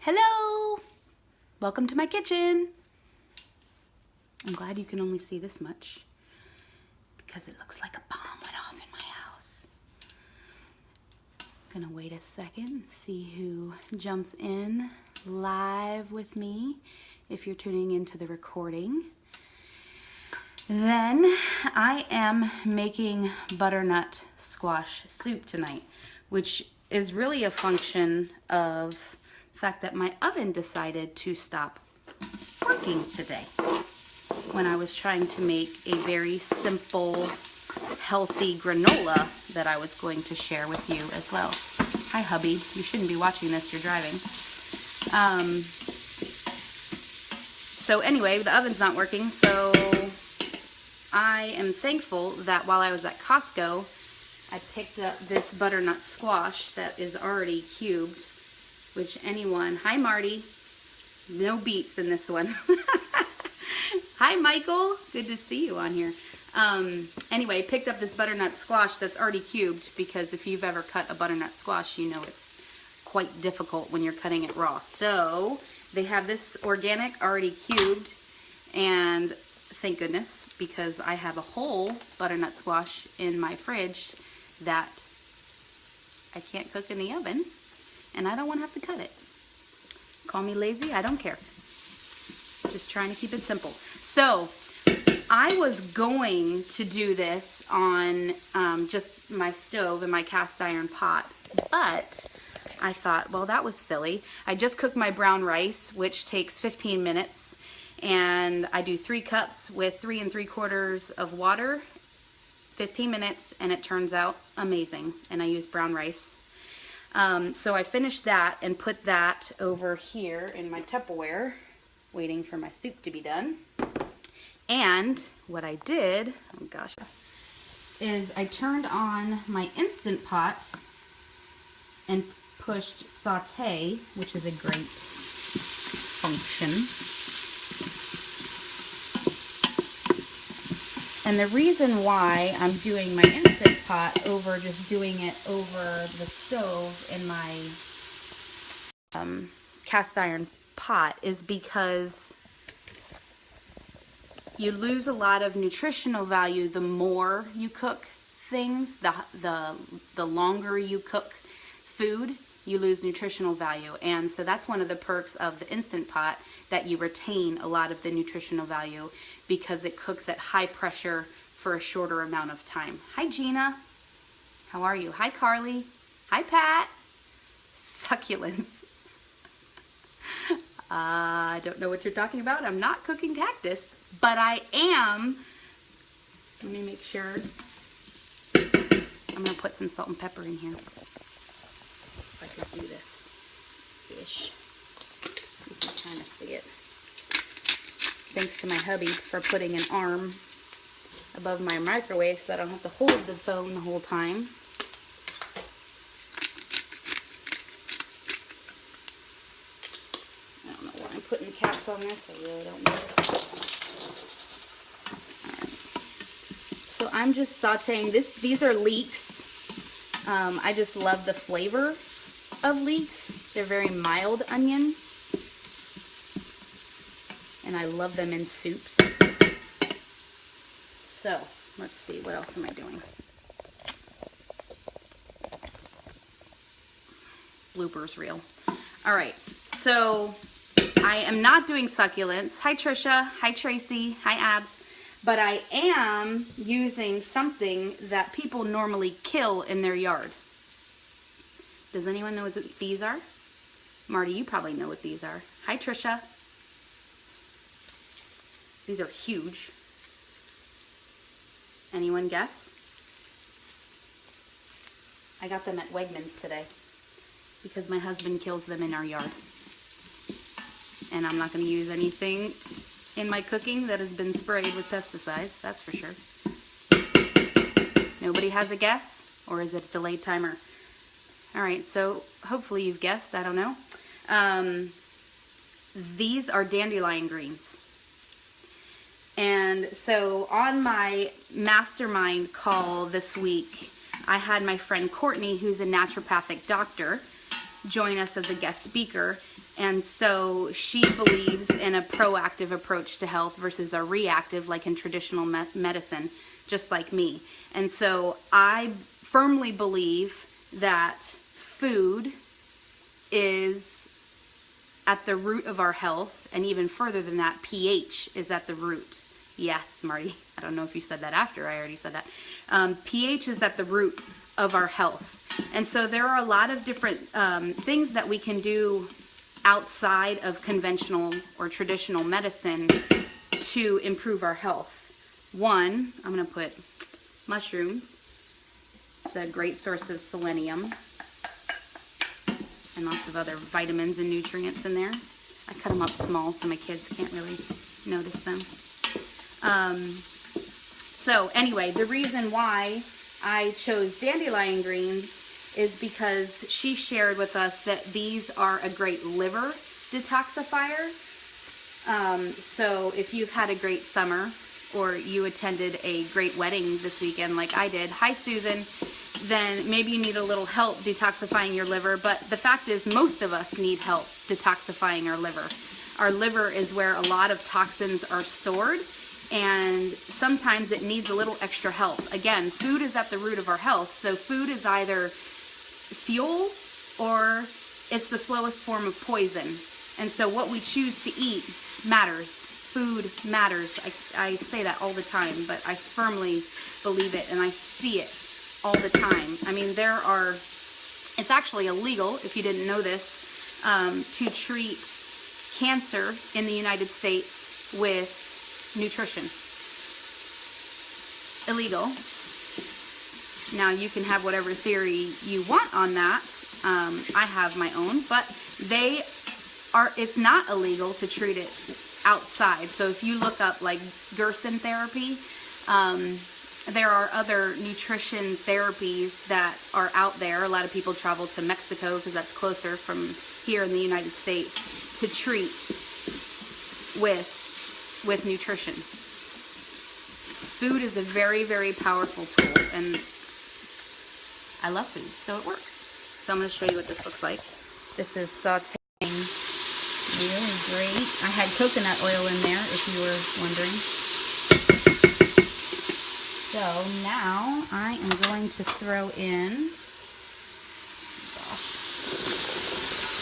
Hello! Welcome to my kitchen. I'm glad you can only see this much because it looks like a bomb went off in my house. I'm gonna wait a second and see who jumps in live with me if you're tuning into the recording. Then I am making butternut squash soup tonight, which is really a function of the fact that my oven decided to stop working today when I was trying to make a very simple, healthy granola that I was going to share with you as well. Hi, hubby. You shouldn't be watching this. You're driving. So anyway, the oven's not working, so I am thankful that while I was at Costco, I picked up this butternut squash that is already cubed, which anyone, hi Marty, no beets in this one. Hi Michael, good to see you on here. Anyway, picked up this butternut squash that's already cubed because if you've ever cut a butternut squash, you know it's quite difficult when you're cutting it raw. So they have this organic already cubed, and thank goodness, because I have a whole butternut squash in my fridge that I can't cook in the oven, and I don't want to have to cut it. Call me lazy, I don't care. Just trying to keep it simple. So I was going to do this on just my stove and my cast iron pot, but I thought, well, that was silly. I just cooked my brown rice, which takes 15 minutes, and I do 3 cups with 3 3/4 of water, 15 minutes, and it turns out amazing. And I use brown rice. So I finished that and put that over here in my Tupperware, waiting for my soup to be done. And what I did, oh gosh, is I turned on my Instant Pot and pushed saute, which is a great function. And the reason why I'm doing my Instant Pot over just doing it over the stove in my cast iron pot is because you lose a lot of nutritional value the more you cook things. The longer you cook food, you lose nutritional value. And so that's one of the perks of the Instant Pot, that you retain a lot of the nutritional value because it cooks at high pressure for a shorter amount of time. Hi Gina, how are you? Hi Carly, hi Pat. Succulents. I don't know what you're talking about. I'm not cooking cactus, but I am. Let me make sure. I'm gonna put some salt and pepper in here. If I could do this dish. You can kind of see it. Thanks to my hubby for putting an arm above my microwave so that I don't have to hold the phone the whole time. I don't know why I'm putting caps on this. I really don't know. Alright. So I'm just sauteing this. These are leeks. I just love the flavor of leeks. They're very mild onion. And I love them in soups. So, let's see, what else am I doing? Bloopers reel. Alright, so I am not doing succulents. Hi Trisha, hi Tracy, hi Abs. But I am using something that people normally kill in their yard. Does anyone know what these are? Marty, you probably know what these are. Hi Trisha. These are huge. Anyone guess? I got them at Wegmans today because my husband kills them in our yard. And I'm not going to use anything in my cooking that has been sprayed with pesticides, that's for sure. Nobody has a guess? Or is it a delayed timer? Alright, so hopefully you've guessed, I don't know. These are dandelion greens. And so on my mastermind call this week, I had my friend Courtney, who's a naturopathic doctor, join us as a guest speaker. And so she believes in a proactive approach to health versus a reactive, like in traditional medicine, just like me. And so I firmly believe that food is at the root of our health, and even further than that, pH is at the root. Yes, Marty, I don't know if you said that after I already said that. pH is at the root of our health. And so there are a lot of different things that we can do outside of conventional or traditional medicine to improve our health. One, I'm going to put mushrooms. It's a great source of selenium and lots of other vitamins and nutrients in there. I cut them up small so my kids can't really notice them. So anyway, the reason why I chose dandelion greens is because she shared with us that these are a great liver detoxifier. So if you've had a great summer or you attended a great wedding this weekend like I did, hi Susan, then maybe you need a little help detoxifying your liver. But the fact is, most of us need help detoxifying our liver. Our liver is where a lot of toxins are stored, and sometimes it needs a little extra help. Again, food is at the root of our health, so food is either fuel or it's the slowest form of poison. And so what we choose to eat matters. Food matters. I say that all the time, but I firmly believe it, and I see it all the time. I mean, it's actually illegal, if you didn't know this, to treat cancer in the United States with nutrition. Illegal. Now, you can have whatever theory you want on that. I have my own, but it's not illegal to treat it outside. So if you look up like Gerson therapy, there are other nutrition therapies that are out there. A lot of people travel to Mexico because that's closer from here in the United States to treat with nutrition. Food is a very, very powerful tool, and I love food, so it works. So I'm going to show you what this looks like. This is sauteing really great. I had coconut oil in there, if you were wondering. So now I am going to throw in,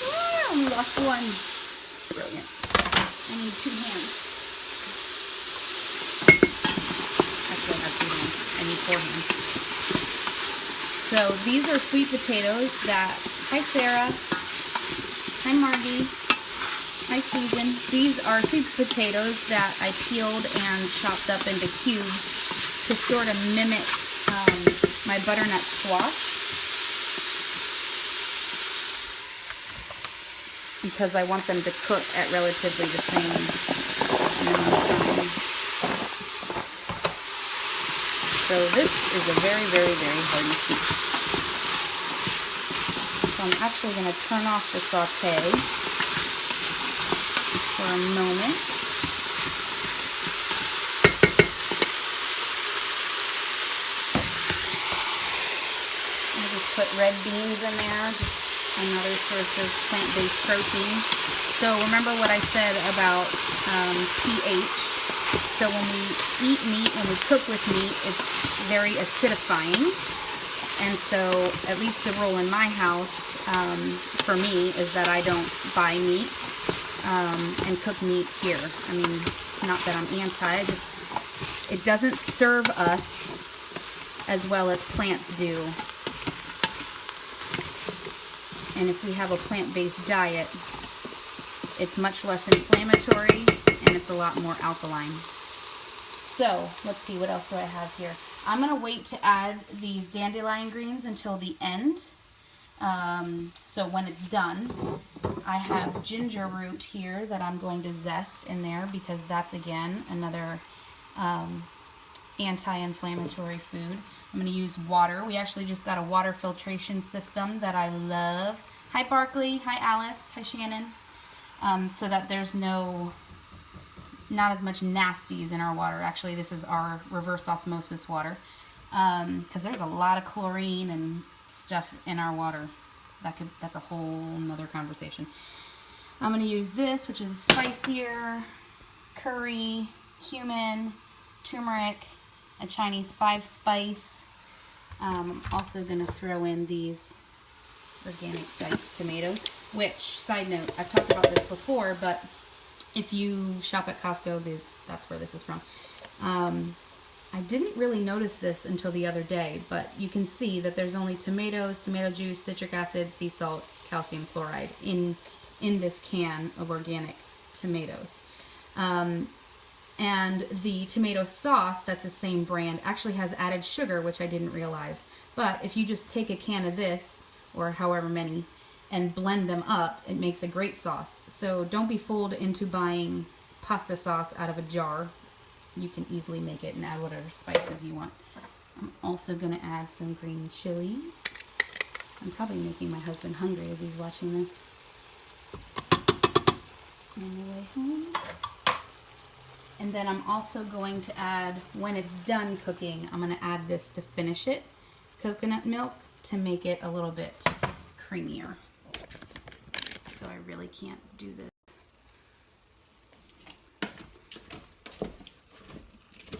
I only lost one. Brilliant. I need 2 hands. Actually, I have 2 hands. I need 4 hands. So these are sweet potatoes that, hi Sarah, hi Margie, hi Susan. These are sweet potatoes that I peeled and chopped up into cubes to sort of mimic my butternut squash, because I want them to cook at relatively the same amount of time. So this is a very, very, very hearty soup. So I'm actually going to turn off the saute for a moment. I'll just put red beans in there, just another source of plant-based protein. So remember what I said about pH. So when we eat meat, when we cook with meat, it's very acidifying. And so at least the rule in my house, for me, is that I don't buy meat and cook meat here. I mean, it's not that I'm anti, it doesn't serve us as well as plants do. And if we have a plant-based diet, it's much less inflammatory and it's a lot more alkaline. So let's see, what else do I have here? I'm going to wait to add these dandelion greens until the end. So when it's done, I have ginger root here that I'm going to zest in there, because that's, again, another anti-inflammatory food. I'm going to use water. We actually just got a water filtration system that I love. Hi Barkley, hi Alice, hi Shannon. So that there's not as much nasties in our water. Actually, this is our reverse osmosis water, because there's a lot of chlorine and stuff in our water. that's a whole nother conversation. I'm going to use this, which is spicier, curry, cumin, turmeric, a Chinese 5-spice. I'm also going to throw in these organic diced tomatoes, which, side note, I've talked about this before, but if you shop at Costco, that's where this is from. I didn't really notice this until the other day, but you can see that there's only tomatoes, tomato juice, citric acid, sea salt, calcium chloride in this can of organic tomatoes. And the tomato sauce, that's the same brand, actually has added sugar, which I didn't realize. But if you just take a can of this, or however many, and blend them up, it makes a great sauce. So don't be fooled into buying pasta sauce out of a jar. You can easily make it and add whatever spices you want. I'm also going to add some green chilies. I'm probably making my husband hungry as he's watching this. On the way home. And then I'm also going to add, when it's done cooking, I'm going to add this to finish it, coconut milk, to make it a little bit creamier. So I really can't do this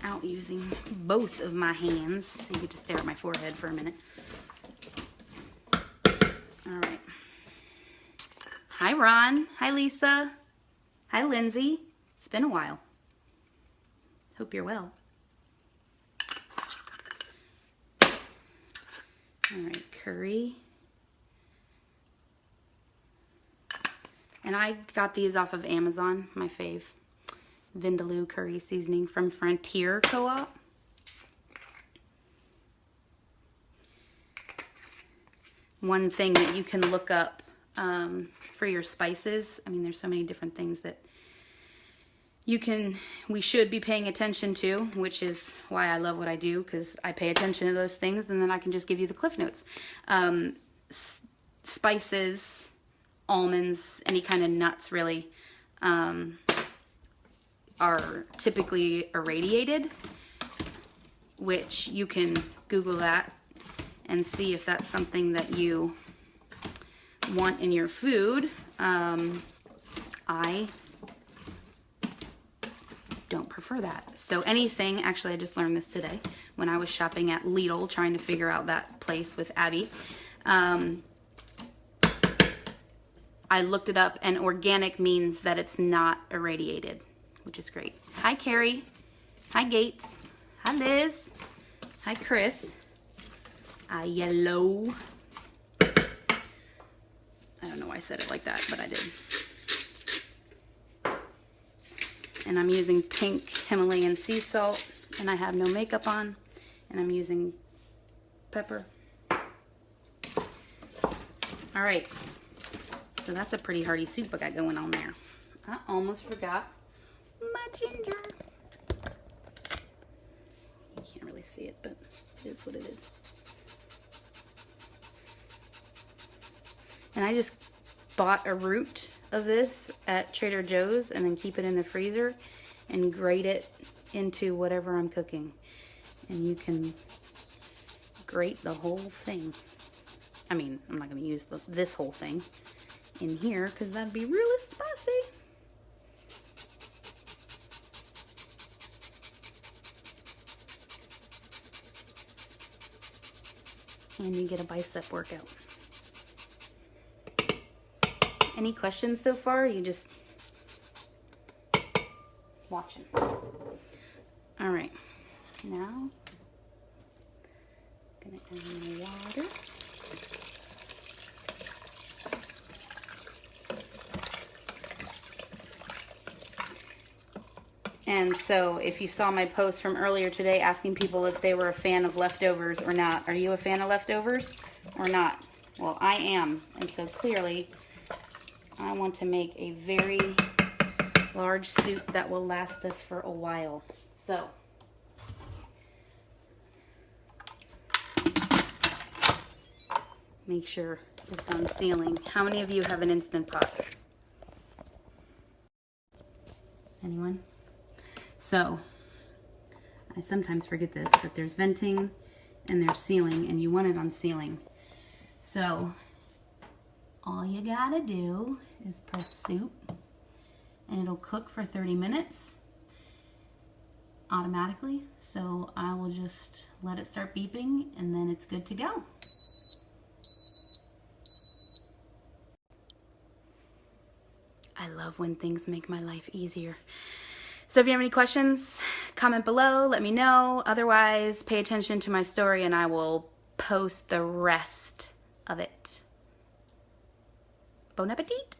out using both of my hands, so you get to stare at my forehead for a minute. Alright. Hi Ron. Hi Lisa. Hi Lindsay. It's been a while. Hope you're well. Alright, curry. And I got these off of Amazon, my fave. Vindaloo curry seasoning from Frontier Co-op. One thing that you can look up for your spices, I mean, there's so many different things that we should be paying attention to, which is why I love what I do, because I pay attention to those things, and then I can just give you the cliff notes. Spices, almonds, any kind of nuts really, are typically irradiated, which you can Google that and see if that's something that you want in your food. I don't prefer that. So anything, actually I just learned this today when I was shopping at Lidl trying to figure out that place with Abby. I looked it up, and organic means that it's not irradiated, which is great. Hi Carrie. Hi Gates. Hi Liz. Hi Chris. Hi Yellow. I don't know why I said it like that, but I did. And I'm using pink Himalayan sea salt, and I have no makeup on, and I'm using pepper. All right, so that's a pretty hearty soup I got going on there. I almost forgot my ginger. You can't really see it, but it is what it is. And I just bought a root of this at Trader Joe's and then keep it in the freezer and grate it into whatever I'm cooking. And you can grate the whole thing. I mean, I'm not going to use this whole thing in here because that'd be really spicy. And you get a bicep workout. Any questions so far? You just watching. All right, now I'm gonna add my water. And so if you saw my post from earlier today asking people if they were a fan of leftovers or not, are you a fan of leftovers or not? Well, I am, and so clearly I want to make a very large soup that will last us for a while. So, make sure it's on sealing. How many of you have an Instant Pot? Anyone? So, I sometimes forget this, but there's venting and there's sealing, and you want it on sealing. So, all you gotta do is press soup and it'll cook for 30 minutes automatically. So I will just let it start beeping and then it's good to go. I love when things make my life easier. So if you have any questions, comment below, let me know. Otherwise, pay attention to my story and I will post the rest of it. Bon appetit!